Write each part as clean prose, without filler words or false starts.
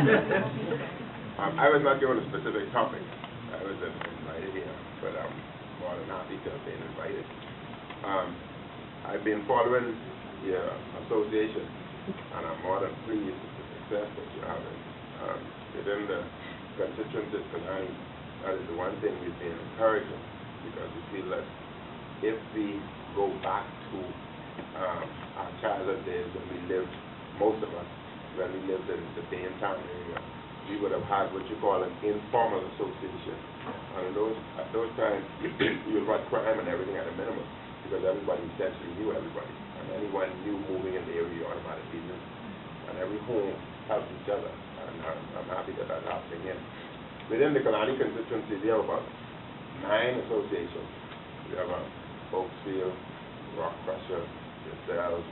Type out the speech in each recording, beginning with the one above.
I was not given a specific topic. I was invited here, but I'm more than happy to have been invited. I've been following your association, and I'm more than pleased with the success that you're having. Within the constituency of Kalani, that is the one thing we've been encouraging, because we feel that if we go back to our childhood days when we lived, most of us, when we lived in the Baintown area, we would have had what you call an informal association. And at those times, you would run crime and everything at a minimum, because everybody essentially knew everybody. And anyone knew moving in the area, you automatically knew. And every home helped each other. And I'm happy that that's happening here. Within the Kalani constituency, we have about 9 associations. We have Oaksfield, Rock Crusher, yourselves,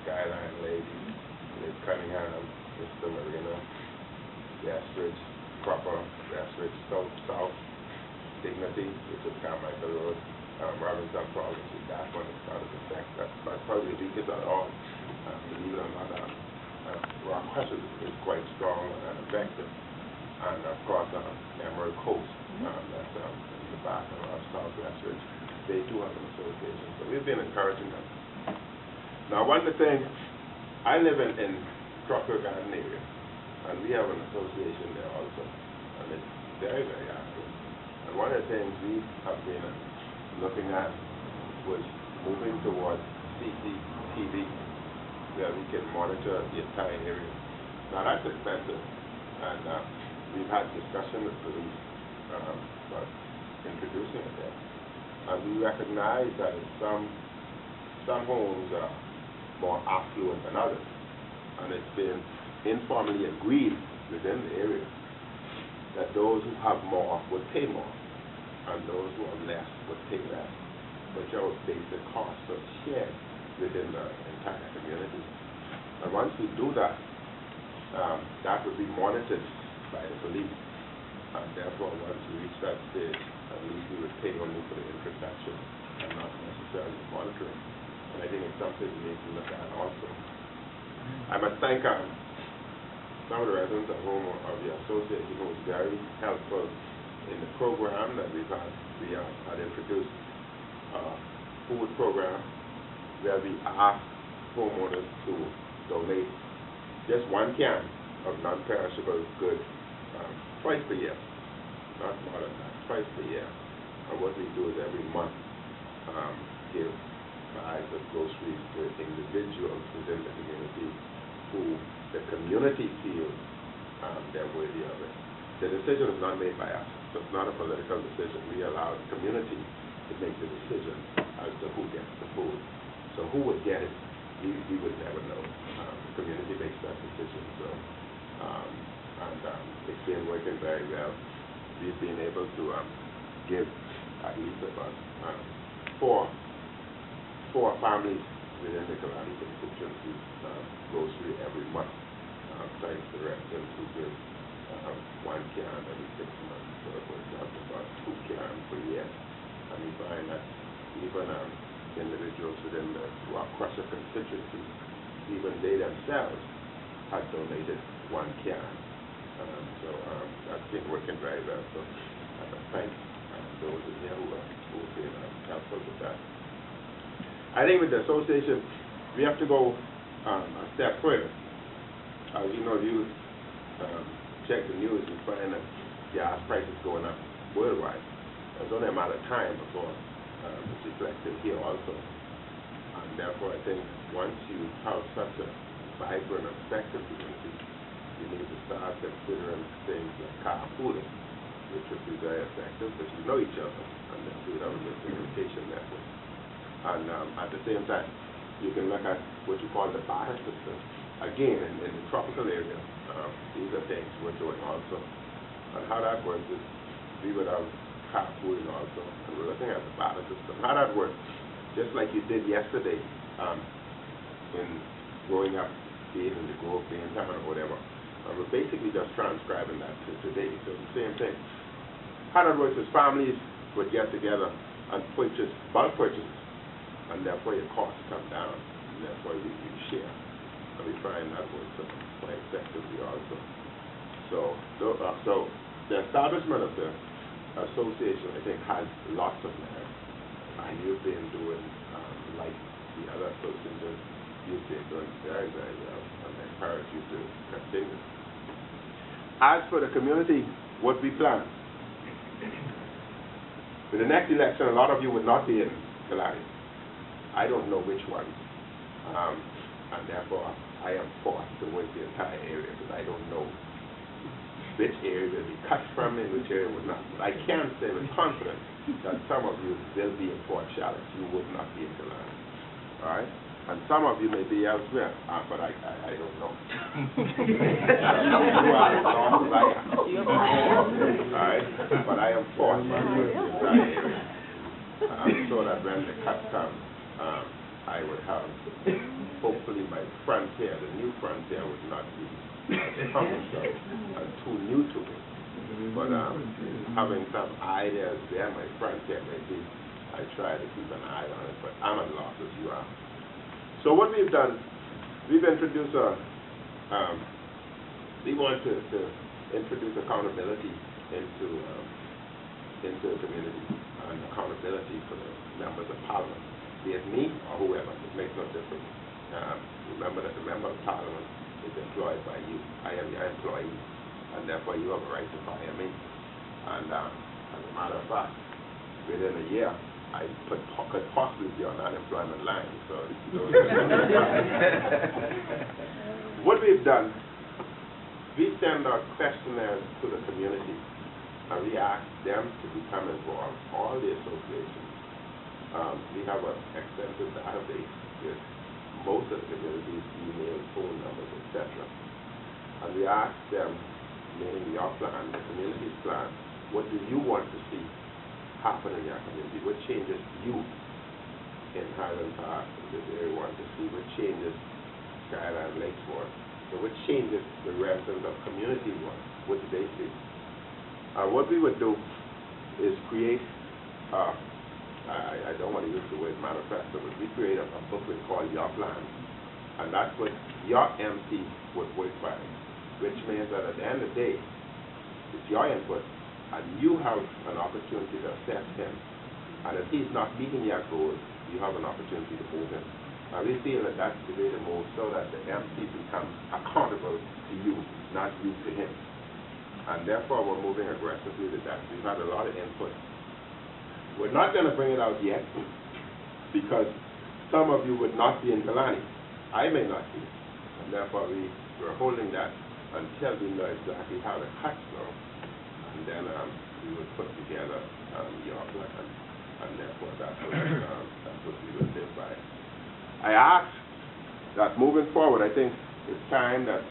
Skyline Ladies, Liz Cunningham, Mr. Marina, Westridge, Proper, Westridge, South, Dignity, which is Carmichael Road, Robinson Province, with that one is out of effect. That's probably the weakest at all. Believe it or not, Rock Crusher is quite strong and effective. And of course, Emerald Coast, that's in the back of South Westridge. They do have an association, so we've been encouraging them. Now, one of the things, I live in Crocker Garden area, and we have an association there also, and it's very, very active. And one of the things we have been looking at was moving towards CCTV, where we can monitor the entire area. Now, that's expensive, and we've had discussion with police about introducing it there. And we recognize that in some homes are more affluent than others, and it's been informally agreed within the area that those who have more would pay more, and those who have less would pay less. But your basic costs are shared within the entire community. And once we do that, that would be monitored by the police. And therefore, once we reach that stage, at least we would pay only for the introduction and not necessarily monitoring. And I think it's something we need to look at also. I must thank some of the residents at home of the association who was very helpful in the program that we had introduced, food program, where we asked homeowners to donate just 1 can of non-perishable goods twice per year, not more than that, twice per year. And what we do is every month give bags of groceries to individuals within the community who the community feels they're worthy of it. The decision is not made by us, so it's not a political decision. We allow the community to make the decision as to who gets the food. So who would get it, we would never know. The community makes that decision. So, it's been working very well. We've been able to give at least about 4 families within the Kalani constituency grocery every month, thanks to residents who give 1 can every 6 months. So it works out to about 2 cans per year. And we find that even individuals within the Rock Crusher constituency, even they themselves had donated 1 can. That's been working very well. So I thank those in here who have been helpful with that. I think with the association, we have to go a step further. As you know, if you check the news, you find that gas prices going up worldwide. It's only a matter of time before it's reflected here also. And therefore, I think once you have such a vibrant and effective community, you need to start considering things like carpooling, which would be very effective because you know each other, and then you would have a good communication network. And at the same time, you can look at what you call the barter system. Again, in the tropical area, these are things we're doing also. And how that works is we would have carpooling also, and we're looking at the barter system. How that works, just like you did yesterday in growing up, being in the Grove, Baintown, or whatever. We're basically just transcribing that to today. So the same thing. How that works is families would get together and purchase bulk purchases, and therefore your costs come down, and therefore you share. and we find that works quite effectively also. So the establishment of the association, I think, has lots of merit, and you've been doing, like the other associations, you've been doing very, very well, and I encourage you to continue. As for the community, what we plan, for the next election, a lot of you would not be in Kalani. I don't know which ones, and therefore I am forced to work the entire area because I don't know which area will be cut from and which area would not. I can say with confidence that some of you will be in Port Charlotte. You would not be in Kalani. All right? And some of you may be elsewhere, but I don't know. You are as long as I am. All right? But I am forced to work the entire area. So that when the cut comes, I would have, hopefully my frontier, the new frontier would not be cumbersome and too new to me. But having some ideas there, my frontier maybe, I try to keep an eye on it, but I'm as lost as you are. So what we've done, we've introduced we want to introduce accountability into the community, and accountability for the members of parliament, be it me or whoever. It makes no difference. Remember that the member of parliament is employed by you. I am your employee, and therefore you have a right to fire me. And as a matter of fact, within a year, I could possibly be on unemployment line. So what we've done, we send our questionnaires to the community, and we ask them to become involved, all the associations. We have an extensive database with most of the community's emails, phone numbers, etc. And we ask them, meaning your plan, the community's plan, what do you want to see happen in your community? What changes you in Highland Park, in this area, want to see? What changes Skyline Lakeshore? So what changes the residents of community want? What do they see? What we would do is create, I don't want to use the word manifesto, but we create a booklet called Your Plan. And that's what your MC would work by, which means that at the end of the day, it's your input, and you have an opportunity to assess him. And if he's not meeting your goals, you have an opportunity to move him. And we feel that that's the way to move, so that the MC becomes accountable to you, not you to him. And therefore, we're moving aggressively with that. We've had a lot of input. We're not going to bring it out yet, because some of you would not be in Kalani. I may not be. And therefore, we're holding that until we know exactly how the cuts go. And then we would put together your plan, and therefore that's what we would live by. I ask that moving forward, I think it's time that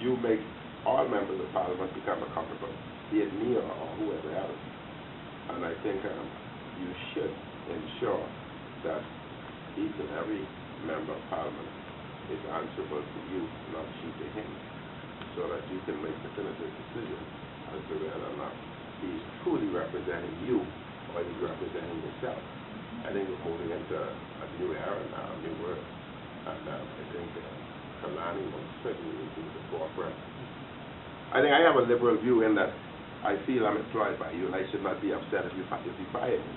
you make all members of parliament become accountable, be it me or whoever else. And I think you should ensure that each and every member of parliament is answerable to you, not you to him, so that you can make definitive decisions as to whether or not he's truly representing you or he's representing himself. I think we're moving into a new era now, a new world. And I think Kalani will certainly be the forefront. I think I have a liberal view in that I feel I'm employed by you, and I should not be upset if you fire me.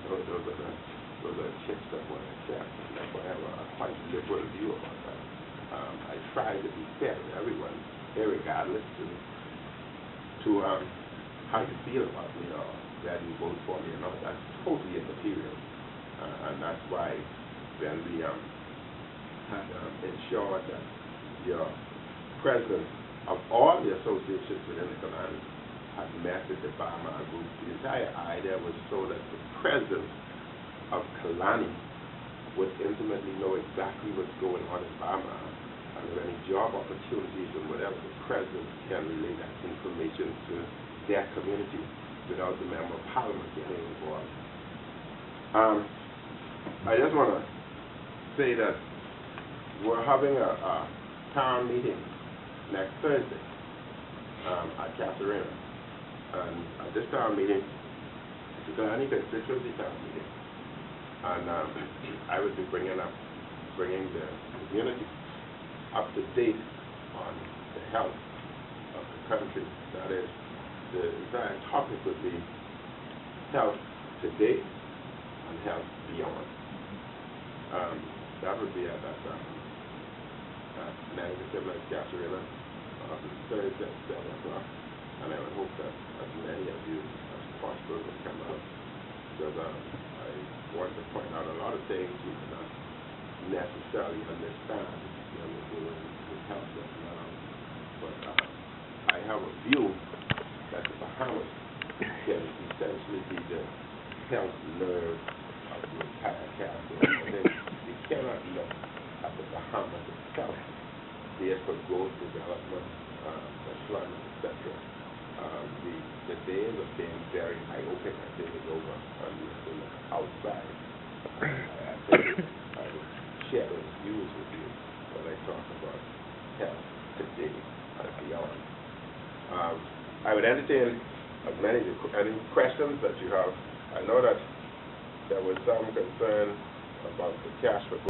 Those are chips that one accepts, and therefore I have a quite liberal view about that. I try to be fair to everyone, irregardless to how you feel about me or whether you vote for me or not. That's totally immaterial, and that's why when we have ensured that your president of all the associations within the Kalani have met with the Bama group, the entire idea was so that the president of Kalani would intimately know exactly what's going on in Bama, and if any job opportunities and whatever, the president can relay that information to their community without the member of parliament getting involved. I just want to say that we're having a town meeting next Thursday at Catharina. And at this town meeting, it's a Kalani constituency town meeting. And I would be bringing the community. up to date on the health of the country. That is, the entire topic would be health today and health beyond. That would be at that negative like Casarilla, Thursday at 7 o'clock. And I would hope that as many of you as possible will come out, because I want to point out a lot of things we do not necessarily understand when we're dealing with health now. But I have a view that the Bahamas can essentially be the health nerve of the entire Caribbean. And then we cannot look at the Bahamas itself based on growth, development, employment, etc. The days of being very eye-open, I think, is over. And we have to look outside. I think I would share those views with you when I talk about health today and beyond. I would entertain as many any questions that you have. I know that there was some concern about the cash for